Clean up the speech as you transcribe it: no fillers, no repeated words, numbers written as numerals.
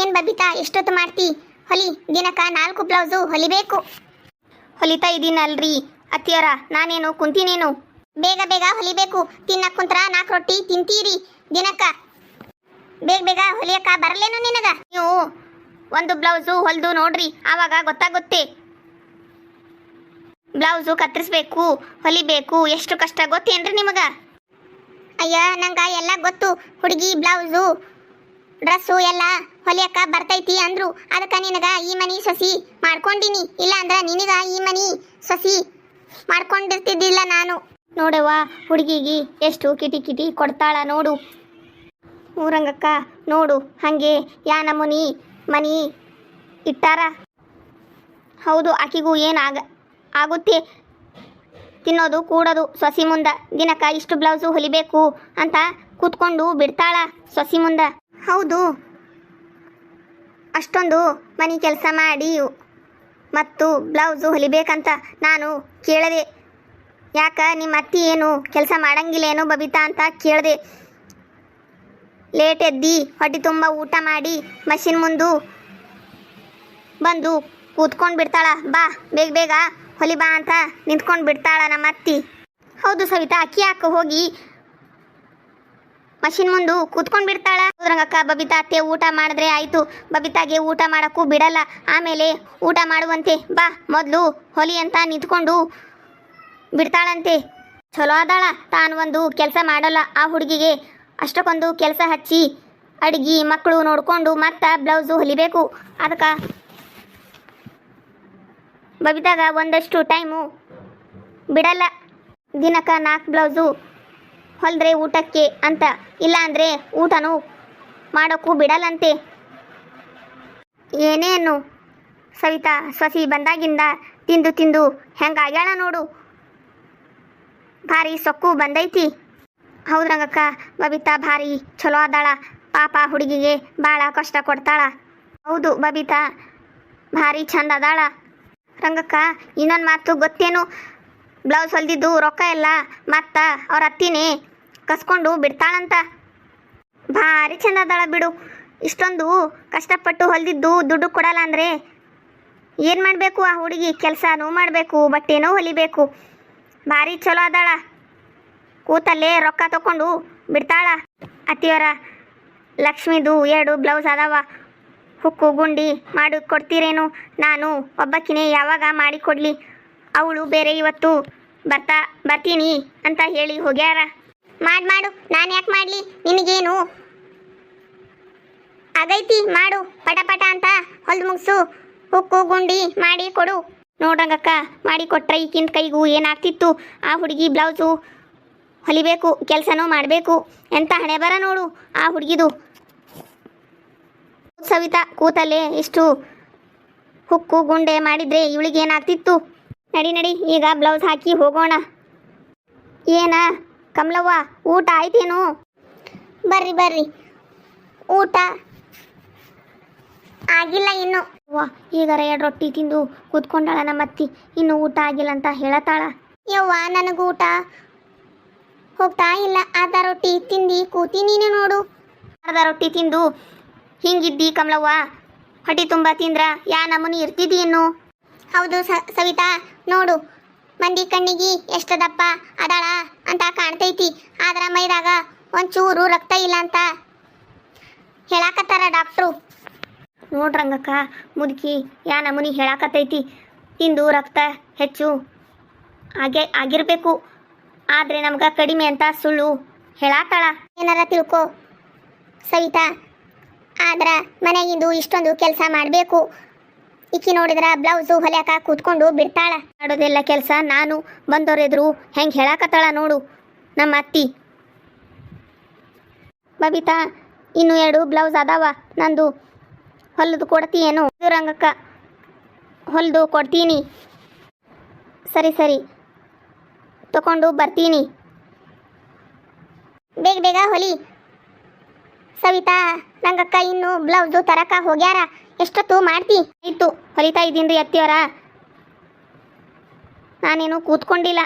ಏನ್ ಬಬಿತಾ ಎಷ್ಟೊತ್ತು ಮಾಡ್ತಿ? ಹೊಲಿ, ದಿನಕ್ಕ 4 ಬ್ಲೌಸು ಹೊಲಿಬೇಕು. ಹೊಲಿತಾ ಇದ್ದೀನಲ್ರಿ ಅತ್ತಿಯರ, ನಾನೇನು ಕುಂತೀನೇನು? ಬೇಗ ಬೇಗ ಹೊಲಿಬೇಕು. ತಿನ್ನಕ್ ಕುಂತ್ರ 4 ರೊಟ್ಟಿ ತಿಂತೀರಿ ದಿನಕ್ಕ. ಬೇಗ ಬೇಗ ಹೊಲಿಯಕ್ಕ ಬರಲೇನು ನಿನಗ? ನೀವು ಒಂದು ಬ್ಲೌಸು ಹೊಲ್ದು ನೋಡ್ರಿ, ಆವಾಗ ಗೊತ್ತಾಗುತ್ತೆ. ಬ್ಲೌಸು ಕತ್ತರಿಸ್ಬೇಕು, ಹೊಲಿಬೇಕು, ಎಷ್ಟು ಕಷ್ಟ ಗೊತ್ತೇನ್ರಿ ನಿಮಗ? ಅಯ್ಯ, ನಂಗ ಎಲ್ಲ ಗೊತ್ತು. ಹುಡುಗಿ ಬ್ಲೌಸು ಡ್ರೆಸ್ಸು ಎಲ್ಲ ಹೊಲಿಯಕ್ಕ ಬರ್ತೈತಿ ಅಂದ್ರು, ಅದಕ್ಕೆ ನಿನಗ ಈ ಮನಿ ಸೊಸಿ ಮಾಡ್ಕೊಂಡಿನಿ. ಇಲ್ಲ ಅಂದ್ರ ನಿನಗ ಈ ಮನಿ ಸೊಸಿ ಮಾಡ್ಕೊಂಡಿರ್ತಿದ್ದಿಲ್ಲ ನಾನು. ನೋಡವ್ವ, ಹುಡುಗಿಗೆ ಎಷ್ಟು ಕಿಟಿ ಕಿಟಿ ಕೊಡ್ತಾಳ ನೋಡು. ಊರಂಗಕ್ಕ ನೋಡು, ಹಂಗೆ ಯಾ ನಮೂನಿ ಮನಿ ಇಟ್ಟಾರ. ಹೌದು, ಆಕಿಗೂ ಆಗುತ್ತೆ ತಿನ್ನೋದು ಕೂಡೋದು. ಸೊಸಿ ಮುಂದ ದಿನಕ್ಕ ಇಷ್ಟು ಬ್ಲೌಸು ಹೊಲಿಬೇಕು ಅಂತ ಕೂತ್ಕೊಂಡು ಬಿಡ್ತಾಳ ಸೊಸಿ ಮುಂದ. ಹೌದು, ಅಷ್ಟೊಂದು ಮನೆ ಕೆಲಸ ಮಾಡಿ ಮತ್ತು ಬ್ಲೌಸು ಹೊಲಿಬೇಕಂತ ನಾನು ಕೇಳಿದೆ. ಯಾಕ ನಿಮ್ಮ ಅತ್ತಿ ಏನು ಕೆಲಸ ಮಾಡಂಗಿಲ್ಲೇನು ಬಬಿತಾ ಅಂತ ಕೇಳಿದೆ. ಲೇಟ್ ಎದ್ದಿ ಹೊಟ್ಟೆ ತುಂಬ ಊಟ ಮಾಡಿ ಮಷಿನ್ ಮುಂದೆ ಬಂದು ಕೂತ್ಕೊಂಡು ಬಿಡ್ತಾಳ. ಬಾ ಬೇಗ ಬೇಗ ಹೊಲಿ ಬಾ ಅಂತ ನಿಂತ್ಕೊಂಡು ಬಿಡ್ತಾಳ ನಮ್ಮ ಅತ್ತಿ. ಹೌದು ಸವಿತಾ, ಅಕ್ಕಿ ಯಾಕೆ ಹೋಗಿ ಮಷಿನ್ ಮುಂದೆ ಕೂತ್ಕೊಂಡು ಬಿಡ್ತಾಳ. ರಂಗಕ್ಕ, ಬಬಿತಾ ಅತ್ತೆ ಊಟ ಮಾಡಿದ್ರೆ ಆಯಿತು, ಬಬಿತಾಗೆ ಊಟ ಮಾಡೋಕ್ಕೂ ಬಿಡಲ್ಲ, ಆಮೇಲೆ ಊಟ ಮಾಡುವಂತೆ, ಬಾ ಮೊದಲು ಹೊಲಿ ಅಂತ ನಿಂತ್ಕೊಂಡು ಬಿಡ್ತಾಳಂತೆ. ಚಲೋ ಆದಾಳ, ತಾನು ಒಂದು ಕೆಲಸ ಮಾಡಲ್ಲ. ಆ ಹುಡುಗಿಗೆ ಅಷ್ಟಕ್ಕೊಂದು ಕೆಲಸ ಹಚ್ಚಿ ಅಡ್ಗಿ ಮಕ್ಕಳು ನೋಡಿಕೊಂಡು ಮತ್ತೆ ಬ್ಲೌಸು ಹೊಲಿಬೇಕು. ಅದಕ್ಕೆ ಬಬಿತಾಗ ಒಂದಷ್ಟು ಟೈಮು ಬಿಡಲ್ಲ. ದಿನಕ್ಕೆ 4 ಬ್ಲೌಸು ಹೊಲಿದ್ರೆ ಊಟಕ್ಕೆ ಅಂತ, ಇಲ್ಲ ಅಂದರೆ ಊಟನೂ ಮಾಡೋಕ್ಕೂ ಬಿಡಲ್ಲಂತೆ. ಏನೇನು ಸವಿತಾ ಸೊಸಿ ಬಂದಾಗಿಂದ ತಿಂದು ತಿಂದು ಹೆಂಗಾಗ್ಯಾಳ ನೋಡು, ಭಾರಿ ಸೊಕ್ಕು ಬಂದೈತಿ. ಹೌದು ರಂಗಕ್ಕ, ಬಬಿತಾ ಭಾರಿ ಚಲೋ ಆದಾಳ. ಪಾಪ ಹುಡುಗಿಗೆ ಭಾಳ ಕಷ್ಟ ಕೊಡ್ತಾಳ. ಹೌದು, ಬಬಿತಾ ಭಾರಿ ಚಂದ ಅದಾಳ. ರಂಗಕ್ಕ, ಇನ್ನೊಂದು ಮಾತು ಗೊತ್ತೇನು? ಬ್ಲೌಸ್ ಹೊಲ್ದಿದ್ದು ರೊಕ್ಕ ಎಲ್ಲ ಮತ್ತು ಅವ್ರ ಅತ್ತಿನೇ ಕಸ್ಕೊಂಡು ಬಿಡ್ತಾಳಂತ. ಭಾರಿ ಚಂದ ಅದಾಳ ಬಿಡು. ಇಷ್ಟೊಂದು ಕಷ್ಟಪಟ್ಟು ಹೊಲ್ದಿದ್ದು ದುಡ್ಡು ಕೊಡಲ್ಲ ಅಂದರೆ ಏನು ಮಾಡಬೇಕು ಆ ಹುಡುಗಿ? ಕೆಲಸನೂ ಮಾಡಬೇಕು, ಬಟ್ಟೆನೂ ಹೊಲಿಬೇಕು. ಭಾರಿ ಚಲೋ ಅದಾಳ. ಕೂತಲ್ಲೇ ರೊಕ್ಕ ತಗೊಂಡು ಬಿಡ್ತಾಳ. ಅತ್ತಿಯವರ, ಲಕ್ಷ್ಮಿದು 2 ಬ್ಲೌಸ್ ಅದಾವ, ಹುಕ್ಕು ಗುಂಡಿ ಮಾಡಿ ಕೊಡ್ತೀರೇನು? ನಾನು ಒಬ್ಬಕ್ಕಿನೇ ಯಾವಾಗ ಮಾಡಿಕೊಡ್ಲಿ? ಅವಳು ಬೇರೆ ಇವತ್ತು ಬರ್ತೀನಿ ಅಂತ ಹೇಳಿ ಹೋಗ್ಯಾರ. ಮಾಡು, ನಾನು ಯಾಕೆ ಮಾಡಲಿ? ನಿನಗೇನು ಆಗೈತಿ? ಮಾಡು, ಪಟ ಪಟ ಅಂತ ಹೊಲ್ದು ಮುಗಿಸು, ಹುಕ್ಕು ಗುಂಡಿ ಮಾಡಿ ಕೊಡು. ನೋಡ್ರಂಗಕ್ಕ, ಮಾಡಿ ಕೊಟ್ರೆ ಈಕಿನ ಕೈಗೂ ಏನಾಗ್ತಿತ್ತು? ಆ ಹುಡುಗಿ ಬ್ಲೌಸು ಹೊಲಿಬೇಕು, ಕೆಲಸನೂ ಮಾಡಬೇಕು. ಎಂಥ ಹಣೆ ಬರ ನೋಡು ಆ ಹುಡುಗಿದು. ಸವಿತಾ ಕೂತಲ್ಲೇ ಇಷ್ಟು ಹುಕ್ಕು ಗುಂಡೆ ಮಾಡಿದರೆ ಇವಳಿಗೆ ಏನಾಗ್ತಿತ್ತು? ನಡಿ ನಡಿ, ಈಗ ಬ್ಲೌಸ್ ಹಾಕಿ ಹೋಗೋಣ. ಏನ ಕಮಲವ್ವ, ಊಟ ಆಯ್ತೇನು? ಬರ್ರಿ ಬರ್ರಿ, ಊಟ ಆಗಿಲ್ಲ ಇನ್ನು. ಅವ್ವ, ಈಗಾರ 2 ರೊಟ್ಟಿ ತಿಂದು ಕೂತ್ಕೊಂಡಾಳ ನಮ್ಮತ್ತಿ, ಇನ್ನು ಊಟ ಆಗಿಲ್ಲ ಅಂತ ಹೇಳತಾಳ. ಯವ್ವ, ನನಗೆ ಊಟ ಹೋಗ್ತಾ ಇಲ್ಲ. ಅರ್ಧ ರೊಟ್ಟಿ ತಿಂದು ಕೂತಿ ನೀನು ನೋಡು. ಅರ್ಧ ರೊಟ್ಟಿ ತಿಂದು ಹಿಂಗಿದ್ದಿ ಕಮಲವ್ವ? ಹೊಟ್ಟೆ ತುಂಬ ತಿಂದ್ರ ಯಾ ನಮೂನಿ ಇರ್ತಿದ್ದಿ ಇನ್ನು? ಹೌದು ಸವಿತಾ, ನೋಡು ಮಂದಿ ಕಣ್ಣಿಗೆ ಎಷ್ಟು ದಪ್ಪ ಅದಾಳ ಅಂತ ಕಾಣ್ತೈತಿ, ಆದ್ರ ಮೈದಾಗ ಒಂಚೂರು ರಕ್ತ ಇಲ್ಲ ಅಂತ ಹೇಳಾಕತ್ತಾರ ಡಾಕ್ಟ್ರು. ನೋಡ್ರಂಗಕ್ಕ, ಮುದುಕಿ ಯಾ ನಮೂನಿ ಹೇಳಾಕತ್ತೈತಿ. ತಿಂದು ರಕ್ತ ಹೆಚ್ಚು ಆಗಿರಬೇಕು, ಆದರೆ ನಮ್ಗೆ ಕಡಿಮೆ ಅಂತ ಸುಳ್ಳು ಹೇಳಾತಾಳ. ಏನಾರ ತಿಳ್ಕೊ ಸವಿತಾ, ಆದ್ರ ಮನೆಗಿಂದು ಇಷ್ಟೊಂದು ಕೆಲಸ ಮಾಡಬೇಕು. ಈಕಿ ನೋಡಿದ್ರ ಬ್ಲೌಸು ಹೊಲಿಯಾಕ ಕೂತ್ಕೊಂಡು ಬಿಡ್ತಾಳ. ಮಾಡೋದೆಲ್ಲ ಕೆಲಸ ನಾನು ಬಂದವರೆದ್ರು ಹೆಂಗೆ ಹೇಳಾಕತ್ತಾಳ ನೋಡು ನಮ್ಮ ಅತ್ತಿ. ಬಬಿತಾ, ಇನ್ನು 2 ಬ್ಲೌಸ್ ಅದಾವ, ನಂದು ಹೊಲಿದು ಕೊಡ್ತೀಯೇನು? ರಂಗಕ್ಕ, ಹೊಲಿದು ಕೊಡ್ತೀನಿ. ಸರಿ ಸರಿ, ತಗೊಂಡು ಬರ್ತೀನಿ. ಬೇಗ ಬೇಗ ಹೊಲಿ ಸವಿತಾ. ರಂಗಕ್ಕ ಇನ್ನು ಬ್ಲೌಸು ತರಕ ಹೋಗ್ಯಾರ, ಎಷ್ಟೊತ್ತು ಮಾಡ್ತಿ? ಆಯಿತು, ಹೊಲಿತಾ ಇದ್ದೀನಿ ರೀ ಅತ್ತಿಯವರ, ನಾನೇನು ಕೂತ್ಕೊಂಡಿಲ್ಲ.